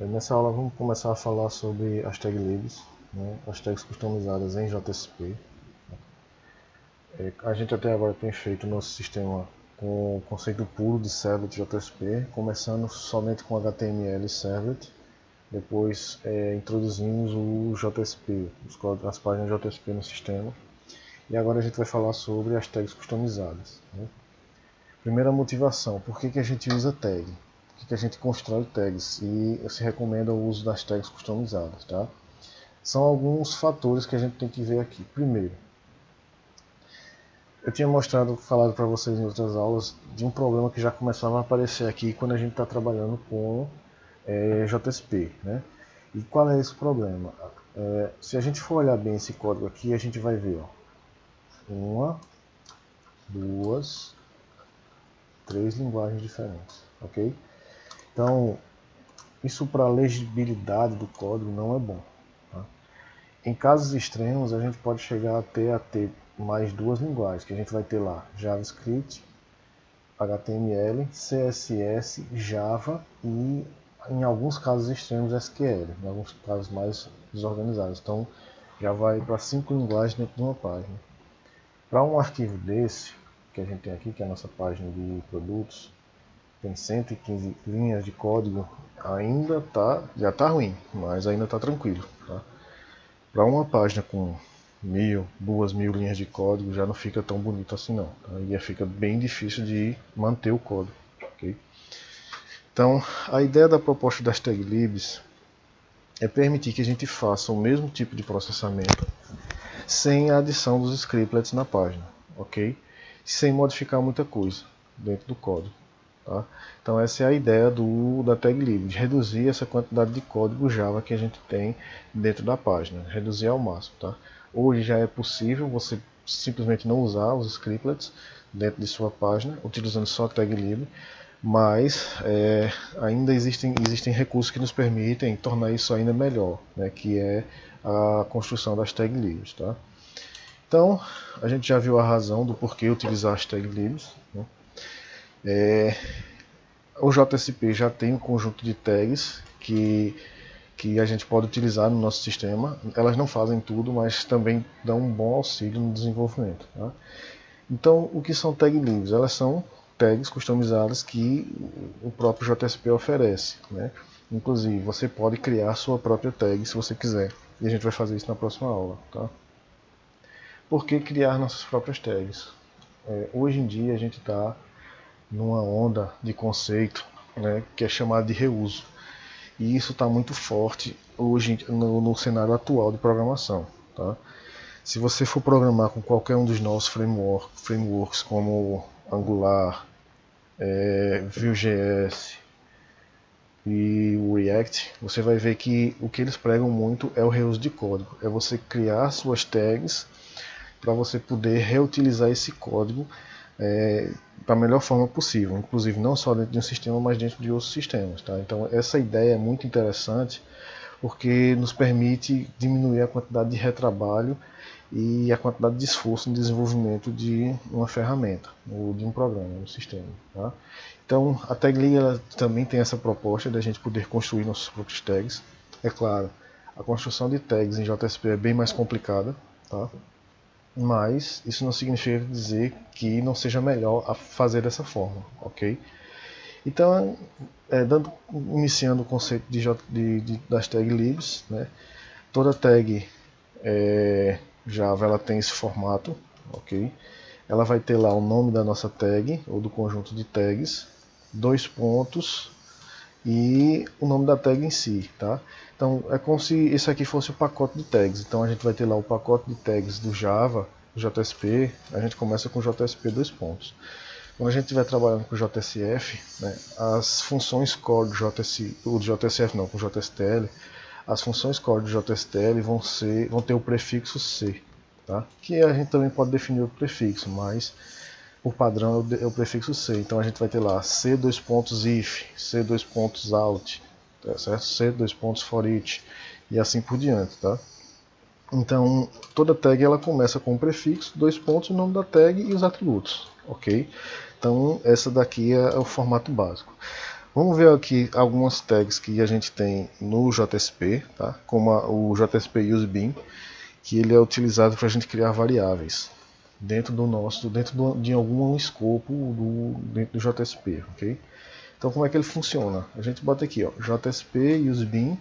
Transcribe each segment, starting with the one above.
Nessa aula vamos começar a falar sobre as tag libs, né, as tags customizadas em JSP. A gente até agora tem feito nosso sistema com o conceito puro de servlet JSP, começando somente com HTML servlet, depois introduzimos o JSP, as páginas JSP no sistema, e agora a gente vai falar sobre as tags customizadas. Né? Primeira motivação, por que a gente usa tag? Por que a gente constrói tags e se recomenda o uso das tags customizadas? Tá? São alguns fatores que a gente tem que ver aqui. Primeiro, eu tinha falado para vocês em outras aulas de um problema que já começava a aparecer aqui quando a gente está trabalhando com JSP. Né? E qual é esse problema? Se a gente for olhar bem esse código aqui, a gente vai ver, ó, 1, 2, 3 linguagens diferentes, ok? Então, isso para a legibilidade do código não é bom. Tá? Em casos extremos, a gente pode chegar a ter mais duas linguagens, que a gente vai ter lá JavaScript, HTML, CSS, Java e, em alguns casos extremos, SQL, em alguns casos mais desorganizados. Então, já vai para 5 linguagens dentro de uma página. Para um arquivo desse, que a gente tem aqui, que é a nossa página de produtos, tem 115 linhas de código, já está ruim, mas ainda está tranquilo. Tá? Para uma página com 1.000, 2.000 linhas de código já não fica tão bonito assim não. Tá? E fica bem difícil de manter o código. Okay? Então, a ideia da proposta das tag libs é permitir que a gente faça o mesmo tipo de processamento sem a adição dos scriptlets na página, ok? Sem modificar muita coisa dentro do código. Tá? Então essa é a ideia da tag lib, de reduzir essa quantidade de código Java que a gente tem dentro da página, reduzir ao máximo. Tá? Hoje já é possível você simplesmente não usar os scriptlets dentro de sua página, utilizando só a tag lib, mas ainda existem recursos que nos permitem tornar isso ainda melhor, né, que é a construção das tag libs. Tá? Então, a gente já viu a razão do porquê utilizar as tag libs. Né? O JSP já tem um conjunto de tags que a gente pode utilizar no nosso sistema. Elas não fazem tudo, mas também dão um bom auxílio no desenvolvimento. Tá? Então, o que são tag libs? Elas são tags customizadas que o próprio JSP oferece. Né? Inclusive, você pode criar sua própria tag se você quiser. E a gente vai fazer isso na próxima aula. Tá? Por que criar nossas próprias tags? Hoje em dia a gente está numa onda de conceito, né, que é chamado de reuso. E isso está muito forte hoje no cenário atual de programação. Tá? Se você for programar com qualquer um dos nossos frameworks como Angular, Vue.js e o React, você vai ver que o que eles pregam muito é o reuso de código. É você criar suas tags para você poder reutilizar esse código da melhor forma possível, inclusive não só dentro de um sistema, mas dentro de outros sistemas. Tá? Então essa ideia é muito interessante porque nos permite diminuir a quantidade de retrabalho e a quantidade de esforço no desenvolvimento de uma ferramenta, ou de um programa, um sistema. Tá? Então a TagLib também tem essa proposta de a gente poder construir nossos próprios tags. É claro, a construção de tags em JSP é bem mais complicada, tá? Mas isso não significa dizer que não seja melhor a fazer dessa forma, ok? Então, iniciando o conceito das tag libs, né? Toda tag Java ela tem esse formato, ok? Ela vai ter lá o nome da nossa tag ou do conjunto de tags, 2 pontos e o nome da tag em si, tá? Então é como se esse aqui fosse o pacote de tags. Então a gente vai ter lá o pacote de tags do Java, do JSP. A gente começa com JSP 2 pontos. Quando a gente estiver trabalhando com JSF, né, as funções core do JSF não, com JSTL, as funções core do JSTL vão ter o prefixo C, tá? Que a gente também pode definir o prefixo, mas por padrão é o prefixo C. Então a gente vai ter lá C2.if, C2.out, tá certo? C2.foreach e assim por diante, tá? Então toda tag ela começa com um prefixo, 2 pontos, o nome da tag e os atributos, ok? Então essa daqui é o formato básico. Vamos ver aqui algumas tags que a gente tem no JSP, tá? Como o JSP useBean, que ele é utilizado para a gente criar variáveis dentro de algum escopo dentro do JSP, ok? Então como é que ele funciona? A gente bota aqui, ó, JSP useBean,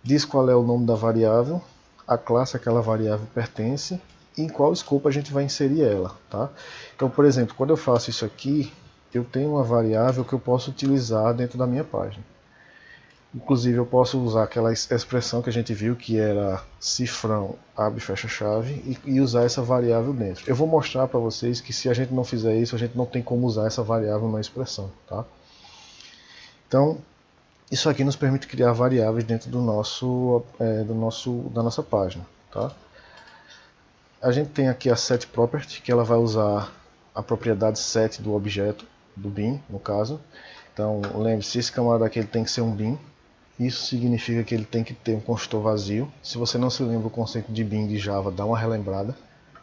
diz qual é o nome da variável, a classe a aquela variável pertence e em qual escopo a gente vai inserir ela, tá? Então, por exemplo, quando eu faço isso aqui, eu tenho uma variável que eu posso utilizar dentro da minha página. Inclusive eu posso usar aquela expressão que a gente viu que era cifrão abre e fecha chave e usar essa variável dentro. Eu vou mostrar para vocês que se a gente não fizer isso, a gente não tem como usar essa variável na expressão, tá? Então, isso aqui nos permite criar variáveis dentro da nossa página, tá? A gente tem aqui a setProperty, que ela vai usar a propriedade set do objeto, do bin, no caso. Então, lembre-se, esse camarada aqui ele tem que ser um bin. Isso significa que ele tem que ter um construtor vazio. Se você não se lembra o conceito de bin de Java, dá uma relembrada.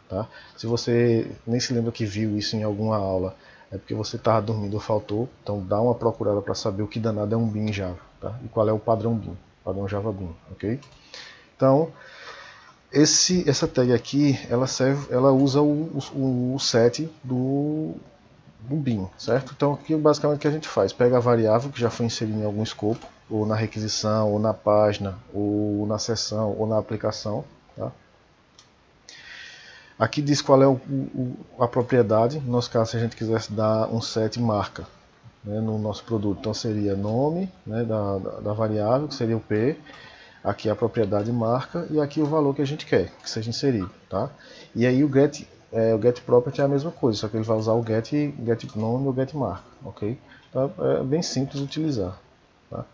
Tá? Se você nem se lembra que viu isso em alguma aula, é porque você estava dormindo ou faltou. Então dá uma procurada para saber o que danado é um bin em Java. Tá? E qual é o padrão bin, padrão Java bin. Okay? Então, essa tag aqui, ela usa o set do bin, certo? Então aqui basicamente o que a gente faz? Pega a variável que já foi inserida em algum escopo, ou na requisição, ou na página, ou na seção, ou na aplicação. Tá? Aqui diz qual é a propriedade, no nosso caso se a gente quisesse dar um set marca, né, no nosso produto, então seria nome, né, da variável, que seria o P, aqui a propriedade marca e aqui o valor que a gente quer que seja inserido. Tá? E aí o get property é a mesma coisa, só que ele vai usar o get nome e o get marca. Okay? Então é bem simples de utilizar. Tá?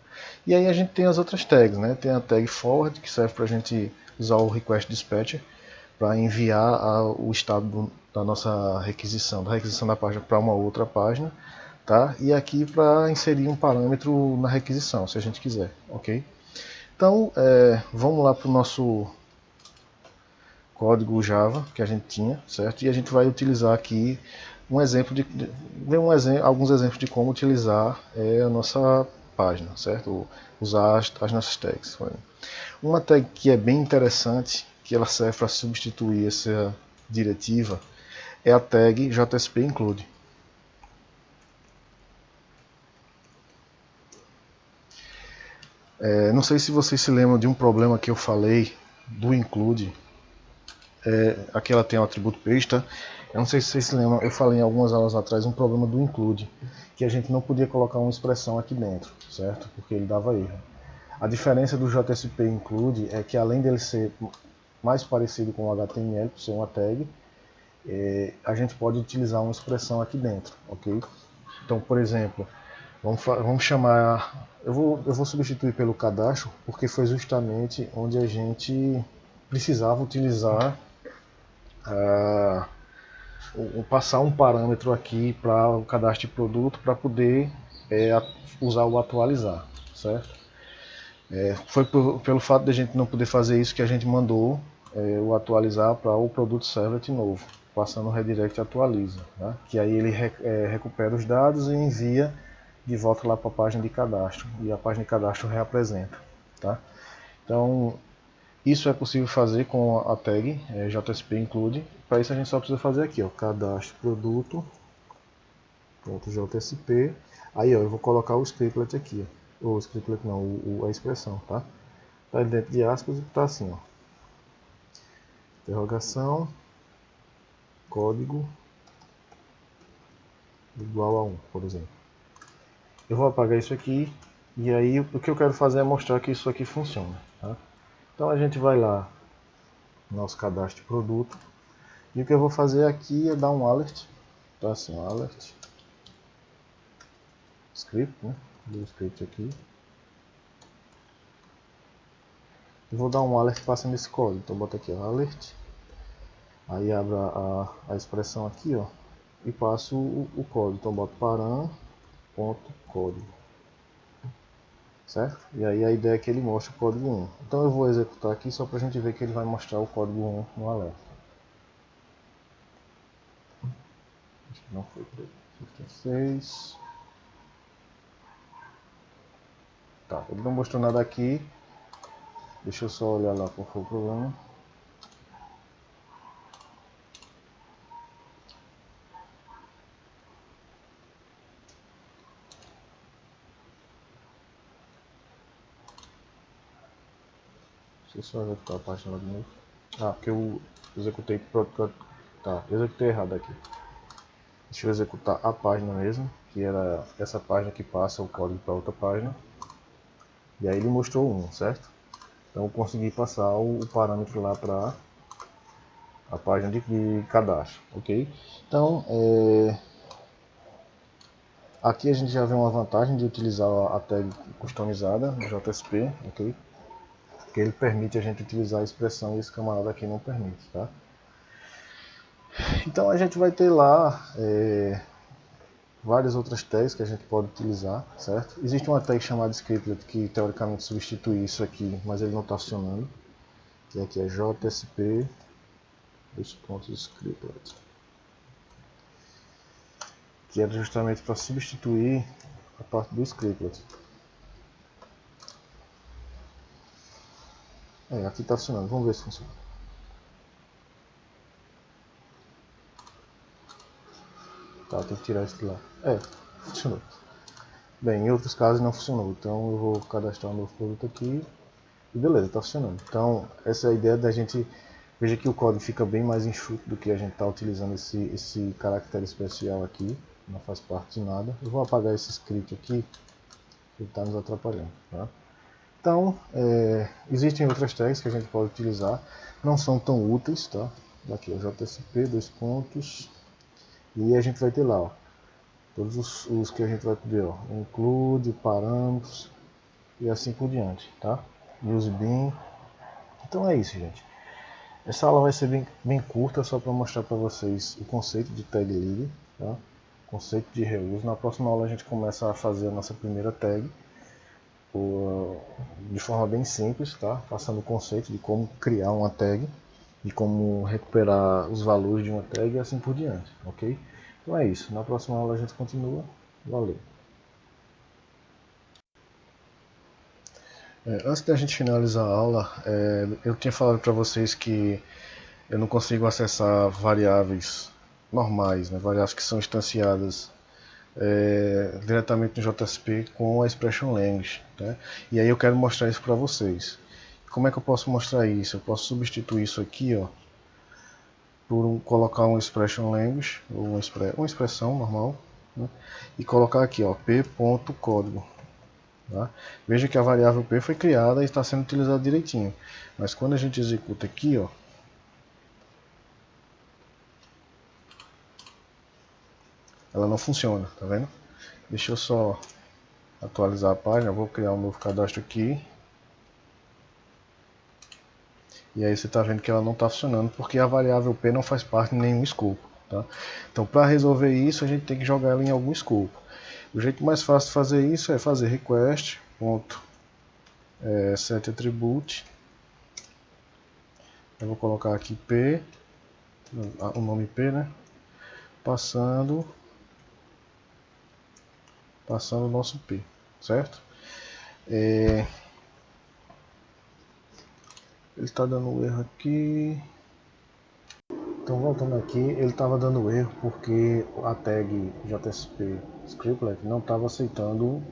E aí a gente tem as outras tags, né? Tem a tag forward, que serve para a gente usar o request dispatcher para enviar o estado da nossa requisição, da página para uma outra página. Tá? E aqui para inserir um parâmetro na requisição, se a gente quiser. Ok? Então, vamos lá para o nosso código Java que a gente tinha, certo? E a gente vai utilizar aqui alguns exemplos de como utilizar a nossa página, certo? Usar as nossas tags. Uma tag que é bem interessante, que ela serve para substituir essa diretiva, é a tag JSP_include. Não sei se vocês se lembram de um problema que eu falei do include. Aqui ela tem o atributo paste, tá? Eu não sei se vocês se lembram, eu falei em algumas aulas atrás um problema do include, que a gente não podia colocar uma expressão aqui dentro, certo? Porque ele dava erro. A diferença do JSP include é que além dele ser mais parecido com o HTML, por ser uma tag, a gente pode utilizar uma expressão aqui dentro, ok? Então, por exemplo, vamos chamar, eu vou substituir pelo cadastro, porque foi justamente onde a gente precisava utilizar passar um parâmetro aqui para o cadastro de produto para poder usar o atualizar, certo? Foi pelo fato de a gente não poder fazer isso que a gente mandou o atualizar para o produto servlet novo, passando o redirect atualiza, né? Que aí ele recupera os dados e envia de volta lá para a página de cadastro, e a página de cadastro reapresenta. Tá? Então, isso é possível fazer com a tag JSP_include. Para isso a gente só precisa fazer aqui, ó, cadastro produto, pronto, JSP. Aí ó, eu vou colocar o scriptlet aqui, ó. O scriptlet não, a expressão, tá? Tá dentro de aspas e tá assim, ó. Interrogação, código igual a 1, por exemplo. Eu vou apagar isso aqui e aí o que eu quero fazer é mostrar que isso aqui funciona. Tá? Então a gente vai lá no nosso cadastro de produto e o que eu vou fazer aqui é dar um alert. Então assim, um alert script, né? Do script aqui. E vou dar um alert passando esse código. Então bota aqui ó, alert. Aí abro a expressão aqui, ó, e passo o código. Então boto param.código. Certo? E aí a ideia é que ele mostre o código 1. Então eu vou executar aqui só para a gente ver que ele vai mostrar o código 1 no alerta. Acho que não foi por aí. 56. Tá, ele não mostrou nada aqui. Deixa eu só olhar lá qual foi o problema. Deixa eu só executar a página lá de novo. Ah, porque eu executei tá, executei errado aqui. Deixa eu executar a página mesmo, que era essa página que passa o código para outra página. E aí ele mostrou 1, certo? Então eu consegui passar o parâmetro lá para a página de cadastro, ok? Então, aqui a gente já vê uma vantagem de utilizar a tag customizada no JSP, ok? Que ele permite a gente utilizar a expressão e esse camarada aqui não permite, tá? Então a gente vai ter lá várias outras tags que a gente pode utilizar, certo? Existe uma tag chamada scriptlet que teoricamente substitui isso aqui, mas ele não está funcionando, que aqui é JSP scriptlet, que era justamente para substituir a parte do scriptlet. Aqui está funcionando, vamos ver se funciona. Tá, tem que tirar isso de lá. Funcionou. Bem, em outros casos não funcionou, então eu vou cadastrar um novo produto aqui e beleza, está funcionando. Então essa é a ideia da gente. Veja que o código fica bem mais enxuto do que a gente está utilizando esse caractere especial aqui, não faz parte de nada. Eu vou apagar esse script aqui, que está nos atrapalhando. Tá? Então, existem outras tags que a gente pode utilizar, não são tão úteis, tá? Daqui, JSP, 2 pontos, e a gente vai ter lá, ó, todos os que a gente vai poder, ó, include, parâmetros, e assim por diante, tá? Use bin. Então é isso, gente. Essa aula vai ser bem curta, só para mostrar para vocês o conceito de tag lib, tá? Conceito de reuso. Na próxima aula a gente começa a fazer a nossa primeira tag, de forma bem simples, tá? Passando o conceito de como criar uma tag, de como recuperar os valores de uma tag e assim por diante, ok? Então é isso, na próxima aula a gente continua. Valeu! Antes da gente finalizar a aula, eu tinha falado para vocês que eu não consigo acessar variáveis normais, né, variáveis que são instanciadas diretamente no JSP com a Expression Language, né? E aí eu quero mostrar isso para vocês. Como é que eu posso mostrar isso? Eu posso substituir isso aqui, ó, por colocar uma Expression Language, ou uma expressão normal, né? E colocar aqui, ó, p.código. Tá? Veja que a variável p foi criada e está sendo utilizada direitinho, mas quando a gente executa aqui, ó, ela não funciona, tá vendo? Deixa eu só atualizar a página, vou criar um novo cadastro aqui. E aí você está vendo que ela não está funcionando porque a variável p não faz parte de nenhum escopo. Tá? Então para resolver isso a gente tem que jogar ela em algum escopo. O jeito mais fácil de fazer isso é fazer request setAttribute. Eu vou colocar aqui p, o nome p, né? Passando o nosso p, certo? Ele está dando um erro aqui. Então voltando aqui, ele estava dando erro porque a tag JSP scriptlet não estava aceitando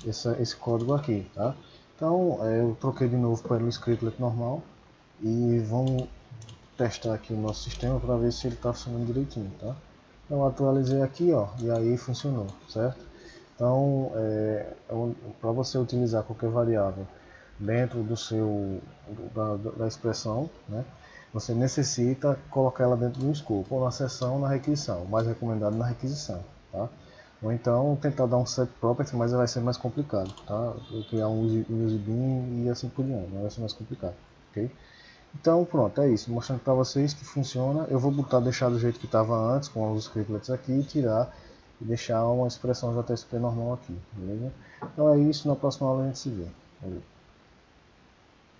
esse código aqui, tá? Então eu troquei de novo para o scriptlet normal e vamos testar aqui o nosso sistema para ver se ele está funcionando direitinho, tá? Então atualizei aqui, ó, e aí funcionou, certo? Então para você utilizar qualquer variável dentro da expressão, né, você necessita colocar ela dentro de um escopo, ou na seção ou na requisição, mais recomendado na requisição, tá? Ou então tentar dar um set property, mas vai ser mais complicado, tá? Eu criar um use bin e assim por diante, vai ser mais complicado, ok? Então pronto, é isso, mostrando para vocês que funciona. Eu vou deixar do jeito que estava antes, com os scriptlets aqui, tirar e deixar uma expressão JSP normal aqui, beleza? Então é isso, na próxima aula a gente se vê. Valeu.